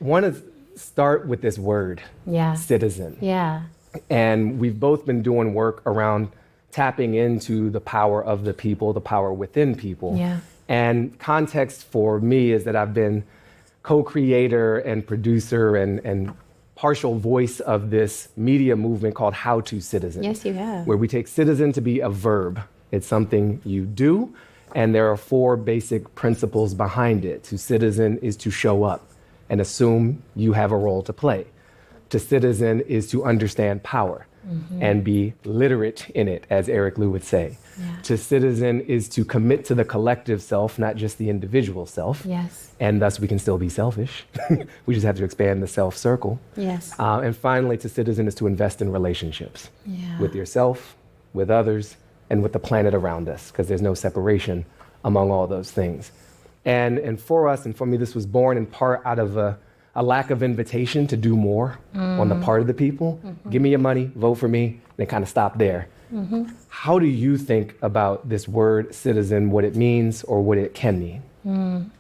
want to start with this word, citizen. Yeah. And we've both been doing work around tapping into the power of the people, the power within people. Yeah. And context for me is that I've been co-creator and producer and partial voice of this media movement called How to Citizen. Yes, you have. Where we take citizen to be a verb. It's something you do, and there are 4 basic principles behind it. To citizen is to show up and assume you have a role to play. To citizen is to understand power and be literate in it, as Eric Liu would say. Yeah. To citizen is to commit to the collective self, not just the individual self. Yes. And thus we can still be selfish. We just have to expand the self circle. Yes. And finally, to citizen is to invest in relationships with yourself, with others, and with the planet around us, because there's no separation among all those things. And for us, and for me, this was born in part out of a lack of invitation to do more on the part of the people. Give me your money, vote for me, and kind of stop there. How do you think about this word citizen, what it means or what it can mean?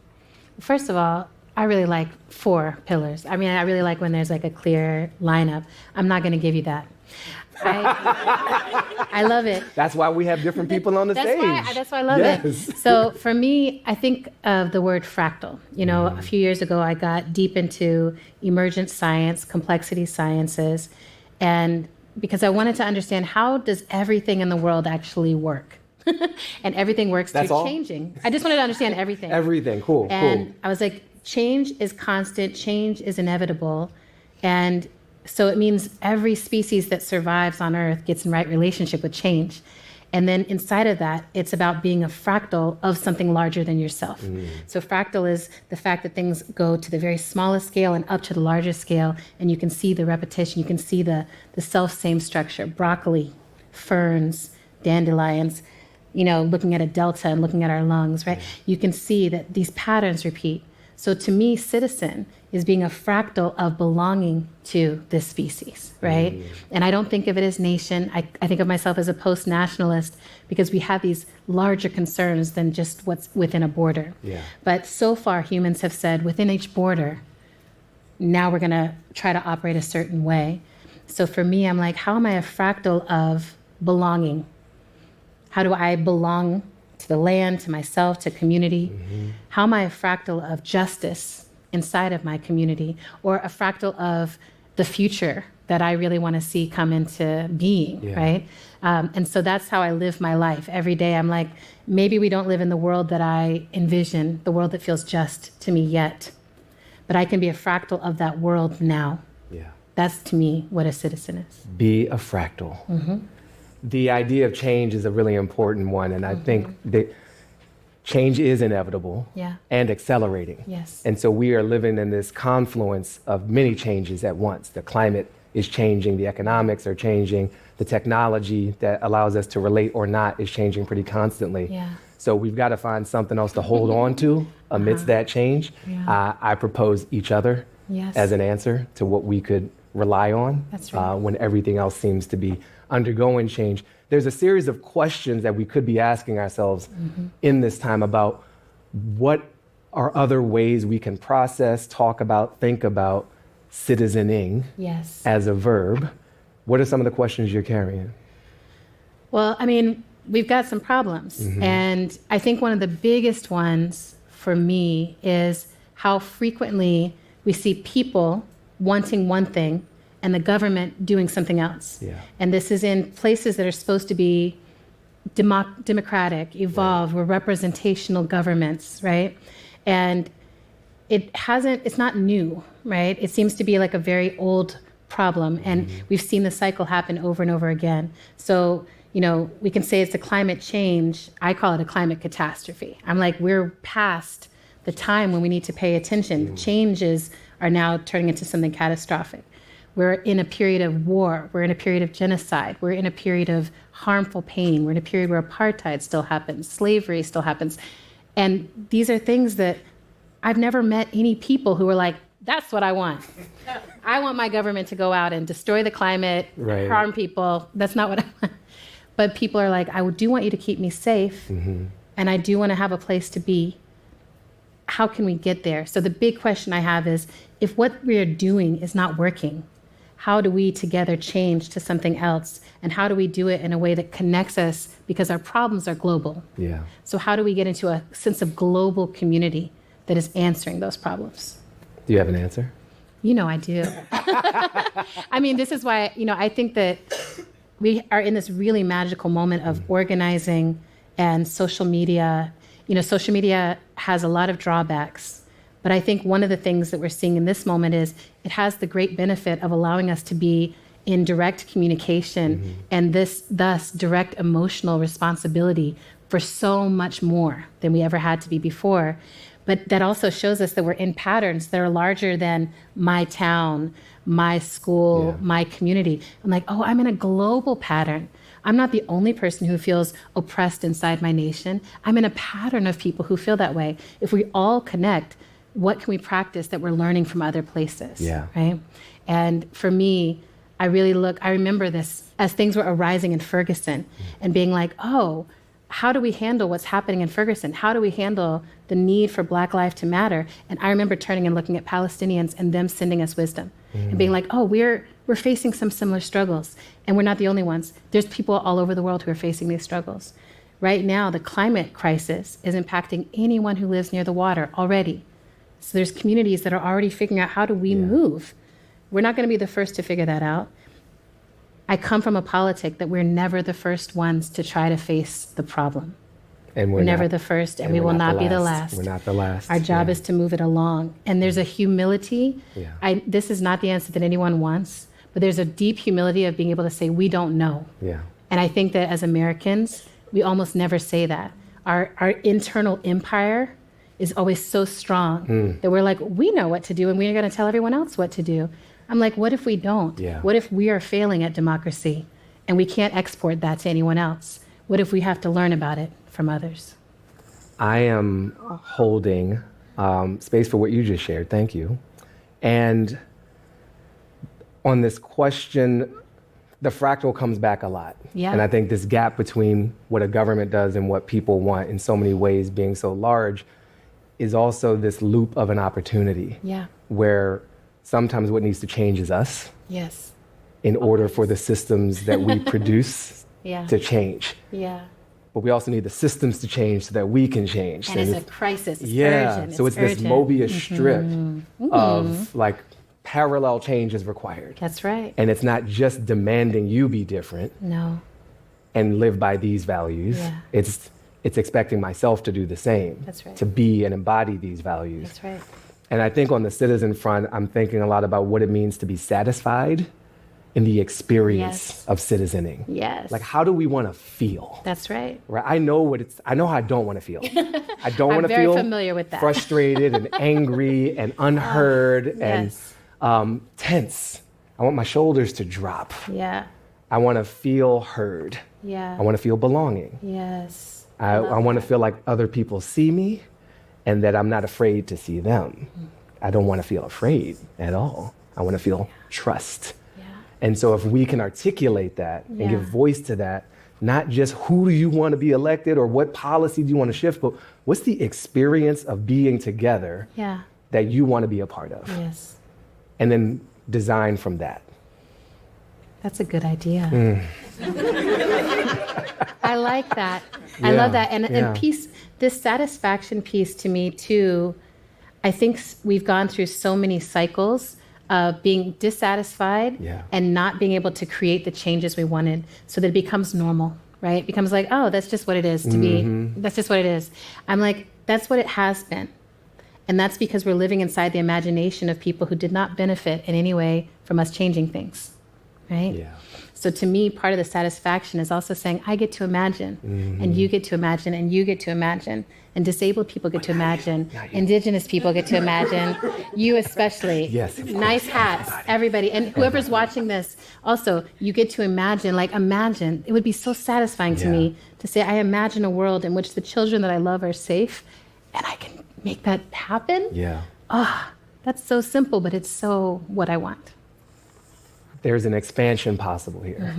First of all, I really like 4 pillars. I mean, I really like when there's like a clear lineup. I'm not going to give you that. I love it. That's why we have different people on the stage. That's why I love it. So for me, I think of the word fractal. You know, a few years ago, I got deep into emergent science, complexity sciences, and because I wanted to understand how does everything in the world actually work? And everything works through changing. I just wanted to understand everything. Everything, cool. And I was like, change is constant, change is inevitable, and so it means every species that survives on Earth gets in right relationship with change. And then inside of that, it's about being a fractal of something larger than yourself. So fractal is the fact that things go to the very smallest scale and up to the largest scale, and you can see the repetition, you can see the self-same structure. Broccoli, ferns, dandelions, you know, looking at a delta and looking at our lungs, right? You can see that these patterns repeat. So to me, citizen is being a fractal of belonging to this species, right? And I don't think of it as nation. I think of myself as a post-nationalist because we have these larger concerns than just what's within a border. But so far, humans have said within each border, now we're going to try to operate a certain way. So for me, I'm like, how am I a fractal of belonging? How do I belong to the land, to myself, to community? How am I a fractal of justice inside of my community, or a fractal of the future that I really want to see come into being, right? And so that's how I live my life. Every day I'm like, maybe we don't live in the world that I envision, the world that feels just to me yet, but I can be a fractal of that world now. That's to me what a citizen is. Be a fractal. The idea of change is a really important one, and I think that change is inevitable and accelerating. And so we are living in this confluence of many changes at once. The climate is changing, the economics are changing, the technology that allows us to relate or not is changing pretty constantly. So we've got to find something else to hold on to amidst that change. I propose each other as an answer to what we could rely on when everything else seems to be undergoing change. There's a series of questions that we could be asking ourselves in this time about what are other ways we can process, talk about, think about citizening as a verb. What are some of the questions you're carrying? Well, I mean, we've got some problems. And I think one of the biggest ones for me is how frequently we see people wanting one thing and the government doing something else. And this is in places that are supposed to be democratic, evolved, we're representational governments, right? And it's not new, right? It seems to be like a very old problem, and we've seen the cycle happen over and over again. So, you know, we can say it's a climate change. I call it a climate catastrophe. I'm like, we're past the time when we need to pay attention. Changes are now turning into something catastrophic. We're in a period of war. We're in a period of genocide. We're in a period of harmful pain. We're in a period where apartheid still happens, slavery still happens. And these are things that I've never met any people who are like, that's what I want. I want my government to go out and destroy the climate, harm people. That's not what I want. But people are like, I do want you to keep me safe, and I do want to have a place to be. How can we get there? So the big question I have is if what we're doing is not working, how do we together change to something else? And how do we do it in a way that connects us, because our problems are global? Yeah. So how do we get into a sense of global community that is answering those problems? Do you have an answer? You know I do. I mean, this is why, I think that we are in this really magical moment of organizing and social media. Social media has a lot of drawbacks, but I think one of the things that we're seeing in this moment is it has the great benefit of allowing us to be in direct communication and thus direct emotional responsibility for so much more than we ever had to be before. But that also shows us that we're in patterns that are larger than my town, my school, my community. I'm like, oh, I'm in a global pattern. I'm not the only person who feels oppressed inside my nation. I'm in a pattern of people who feel that way. If we all connect, what can we practice that we're learning from other places? Yeah. Right? And for me, I remember this as things were arising in Ferguson and being like, oh, how do we handle what's happening in Ferguson? How do we handle the need for Black life to matter? And I remember turning and looking at Palestinians and them sending us wisdom and being like, oh, we're facing some similar struggles, and we're not the only ones. There's people all over the world who are facing these struggles. Right now, the climate crisis is impacting anyone who lives near the water already. So there's communities that are already figuring out, how do we move? We're not going to be the first to figure that out. I come from a politic that we're never the first ones to try to face the problem. And we're never the first, and we will not be the last. We're not the last. Our job is to move it along. And there's a humility. This is not the answer that anyone wants, but there's a deep humility of being able to say, we don't know. Yeah. And I think that as Americans, we almost never say that. Our internal empire is always so strong that we're like, we know what to do, and we're going to tell everyone else what to do. I'm like, what if we don't? Yeah. What if we are failing at democracy and we can't export that to anyone else? What if we have to learn about it from others? I am holding space for what you just shared. Thank you. And on this question, the fractal comes back a lot. Yeah. And I think this gap between what a government does and what people want in so many ways being so large is also this loop of an opportunity. Yeah. Where sometimes what needs to change is us. Yes. In order for the systems that we produce to change. Yeah. But we also need the systems to change so that we can change. And it's a crisis. It's yeah. urgent. So it's this Mobius strip of like parallel change is required. That's right. And it's not just demanding you be different. No. And live by these values. Yeah. It's expecting myself to do the same. That's right. To be and embody these values. That's right. And I think on the citizen front, I'm thinking a lot about what it means to be satisfied in the experience of citizening. Yes. Like, how do we want to feel? That's right. Right. I know how I don't want to feel. I don't want to feel very familiar with that. Frustrated and angry and unheard and tense. I want my shoulders to drop. Yeah. I want to feel heard. Yeah. I want to feel belonging. Yes. I want to feel like other people see me and that I'm not afraid to see them. I don't want to feel afraid at all. I want to feel trust. Yeah. And so if we can articulate that and give voice to that, not just who do you want to be elected or what policy do you want to shift, but what's the experience of being together that you want to be a part of? Yes. And then design from that. That's a good idea. I like that. I love that. And peace, this satisfaction piece to me too, I think we've gone through so many cycles of being dissatisfied and not being able to create the changes we wanted, so that it becomes normal, right? It becomes like, oh, that's just what it is to be. That's just what it is. I'm like, that's what it has been. And that's because we're living inside the imagination of people who did not benefit in any way from us changing things, right? Yeah. So to me, part of the satisfaction is also saying, I get to imagine, and you get to imagine, and you get to imagine, and disabled people get to imagine, indigenous people get to imagine, you especially. Yes. Nice hats, everybody. And whoever's watching this, also, you get to imagine, imagine. It would be so satisfying to me to say, I imagine a world in which the children that I love are safe, and I can make that happen. Yeah. That's so simple, but it's so what I want. There's an expansion possible here.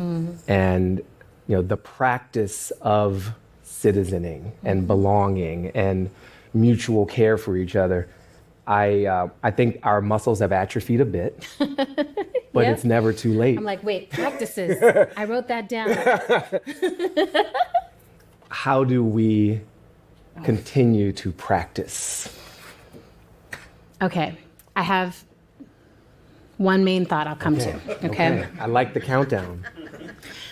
And the practice of citizening and belonging and mutual care for each other, I think our muscles have atrophied a bit, but Yep. it's never too late. I'm like, wait, practices. I wrote that down. How do we continue to practice? Okay, I have one main thought I'll come to, okay? I like the countdown.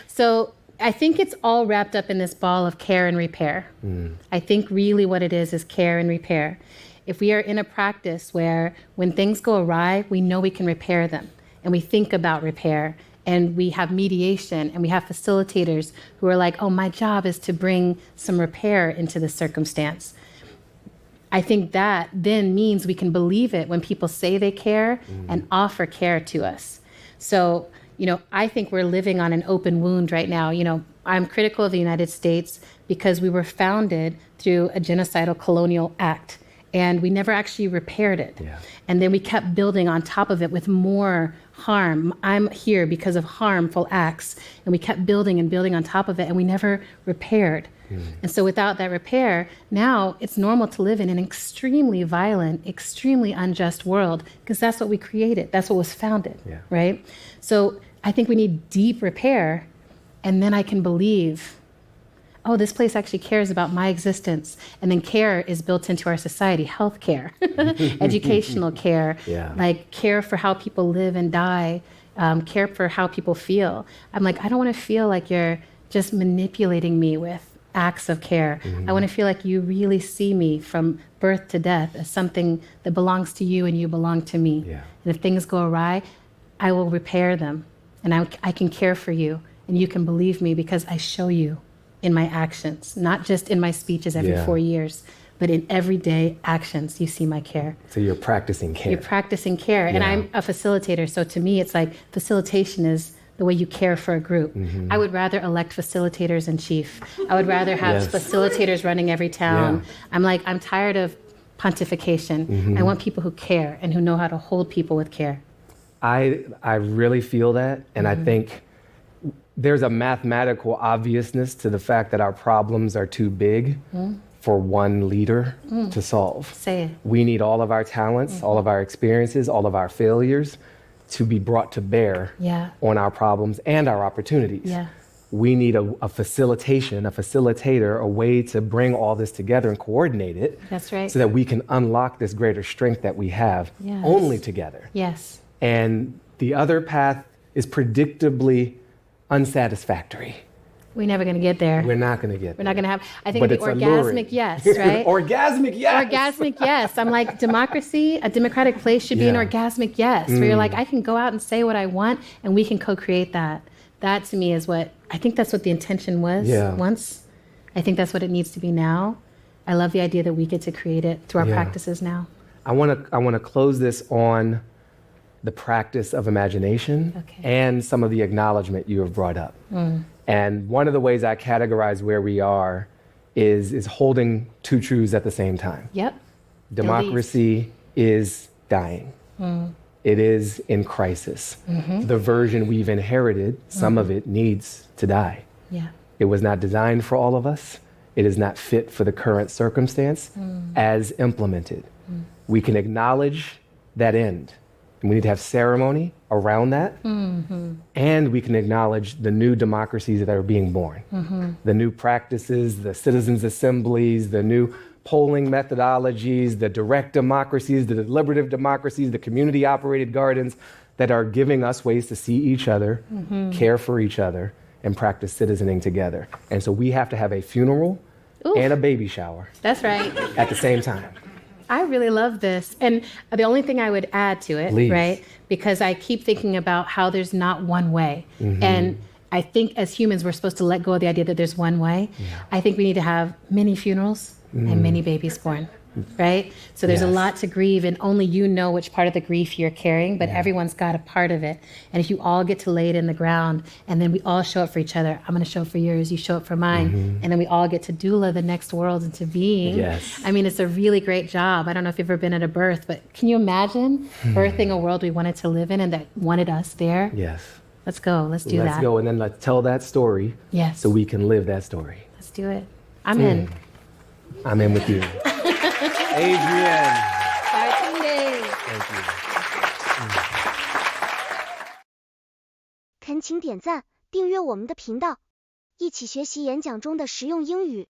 So I think it's all wrapped up in this ball of care and repair. I think really what it is care and repair. If we are in a practice where when things go awry, we know we can repair them, and we think about repair, and we have mediation, and we have facilitators who are like, oh, my job is to bring some repair into the circumstance. I think that then means we can believe it when people say they care and offer care to us. So, I think we're living on an open wound right now. I'm critical of the United States because we were founded through a genocidal colonial act, and we never actually repaired it. Yeah. And then we kept building on top of it with more harm. I'm here because of harmful acts, and we kept building and building on top of it, and we never repaired. And so without that repair, now it's normal to live in an extremely violent, extremely unjust world because that's what we created. That's what was founded, right? So I think we need deep repair, and then I can believe, oh, this place actually cares about my existence. And then care is built into our society, health care, educational care, like care for how people live and die, care for how people feel. I'm like, I don't want to feel like you're just manipulating me with acts of care. I want to feel like you really see me from birth to death as something that belongs to you and you belong to me. And if things go awry, I will repair them, and I can care for you, and you can believe me because I show you in my actions, not just in my speeches every 4 years, but in everyday actions, you see my care. So you're practicing care. You're practicing care. And I'm a facilitator, so to me, it's like facilitation is the way you care for a group. I would rather elect facilitators in chief. I would rather have facilitators running every town. I'm tired of pontification. I want people who care and who know how to hold people with care. I really feel that, and I think there's a mathematical obviousness to the fact that our problems are too big for one leader to solve. Say it. We need all of our talents, all of our experiences, all of our failures to be brought to bear on our problems and our opportunities. We need a facilitation, a facilitator, a way to bring all this together and coordinate it. That's right. So that we can unlock this greater strength that we have only together. Yes. And the other path is predictably unsatisfactory. We're never going to get there. We're not going to get there. We're not going to have, I think But it'd be it's orgasmic alluring. yes, right? Orgasmic yes. Orgasmic yes. I'm like, democracy, a democratic place should be an orgasmic yes, where you're like, I can go out and say what I want, and we can co-create that. That to me is what, I think that's what the intention was once. I think that's what it needs to be now. I love the idea that we get to create it through our practices now. I want to close this on the practice of imagination and some of the acknowledgement you have brought up. And one of the ways I categorize where we are is holding two truths at the same time. Democracy is dying. It is in crisis. The version we've inherited, some of it needs to die. It was not designed for all of us. It is not fit for the current circumstance as implemented. We can acknowledge that end. And we need to have ceremony around that. And we can acknowledge the new democracies that are being born. The new practices, the citizens' assemblies, the new polling methodologies, the direct democracies, the deliberative democracies, the community-operated gardens that are giving us ways to see each other, care for each other, and practice citizening together. And so we have to have a funeral and a baby shower. That's right. At the same time. I really love this. And the only thing I would add to it, right, because I keep thinking about how there's not one way. And I think as humans, we're supposed to let go of the idea that there's one way. I think we need to have many funerals and many babies born, right? So there's a lot to grieve, and only you know which part of the grief you're carrying, but everyone's got a part of it. And if you all get to lay it in the ground, and then we all show up for each other, I'm going to show up for yours, you show up for mine, and then we all get to doula the next world into being. I mean, it's a really great job. I don't know if you've ever been at a birth, but can you imagine birthing a world we wanted to live in and that wanted us there? Let's go. Let's do that. Let's go, and then let's tell that story so we can live that story. Let's do it. I'm in. I'm in with you. Adrienne. Sorry. Yay! Thank you. 恳请点赞，订阅我们的频道，一起学习演讲中的实用英语。